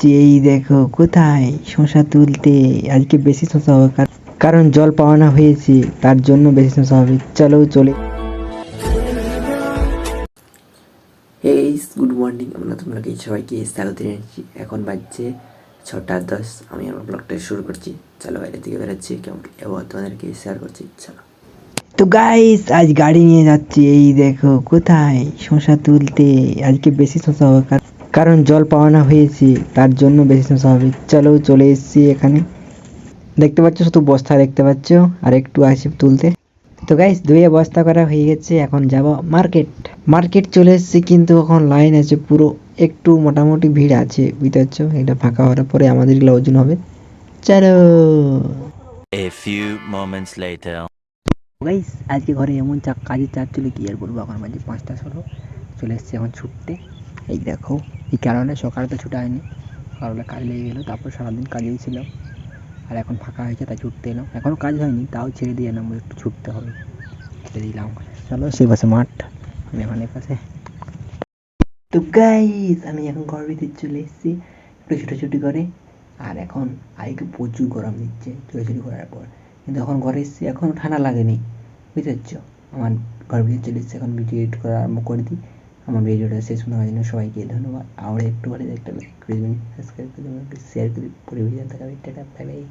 যাচ্ছি, এই দেখো কোথায় শসা তুলতে। আজকে বেশি শসা হবে কারণ জল পাওয়ানো হয়েছে, তার জন্য বেশি শসা হবে। চলো চলে। গুড মর্নিং, আমরা তোমাকে সবাইকে স্বাগত জানাচ্ছি। এখন বাজছে 6:10। আমি আমার ব্লগটা শুরু করছি। চলো বাইরে থেকে বেরোচ্ছি, কেমন এবং তোমাদেরকে শেয়ার করছি। চলো। তো গাইস আজ গাড়ি নিয়ে যাচ্ছি, এই দেখো কোথায় শসা তুলতে। আজকে বেশি শসা হবে কারণ জল পাওয়ানো হয়েছে, তার জন্য বেশি শসা হবে। চলো চলে এসেছি এখানে। দেখতে পাচ্ছ শুধু বস্তা দেখতে পাচ্ছ, আর একটু আছে তুলতে। তো গাইস ধুয়ে বস্তা করা হয়ে গেছে, এখন যাব মার্কেট চলে এসেছি, কিন্তু এখন লাইন আছে পুরো। একটু মোটামুটি ভিড় আছে, বুঝতে পারছো। এটা ফাঁকা হওয়ার পরে আমাদের এগুলো ওজন হবে। চলো। A few moments later. Guys আজকে ঘরে এমন কাজের চাপ ছিল, কি আর বলবো। এখন বাজে 5:16, চলে এসেছি এখন ছুটতে। এই দেখো, এই কারণে সকালে তো ছুটা হয়নি, সকালে কাজ লেগে গেলো, তারপর সারাদিন কাজেই ছিল। আর এখন ফাঁকা হয়েছে তাই ছুটতে এলাম। এখনও কাজ হয়নি, তাও ছেড়ে দিয়ে এলাম, একটু ছুটতে হবে, ছেড়ে দিলাম। চলো সে পাশে মাঠ, আমি এখন এ পাশে। তো গাইস আমি এখন ঘরের ভিতরে চলে এসেছি একটু ছুটোছুটি করে। আর এখন আজকে প্রচুর গরম দিচ্ছে ছোটাছুটি করার পর, কিন্তু এখন ঘরে এসেছি, এখনও ঠান্ডা লাগেনি, বুঝতে পারছো। আমার ঘরের ভিতরে চলে এসেছি, এখন ভিডিও এডিট করা আরম্ভ করে দিই। আমার ভিডিওটা শেষ হওয়ার জন্য সবাইকে ধন্যবাদ। আর একটু ভালো একটা লাইক করে দেবেন, সাবস্ক্রাইব করে দেবেন, শেয়ার করে পরে ভিডিও দেখাবে। Tata, bye bye.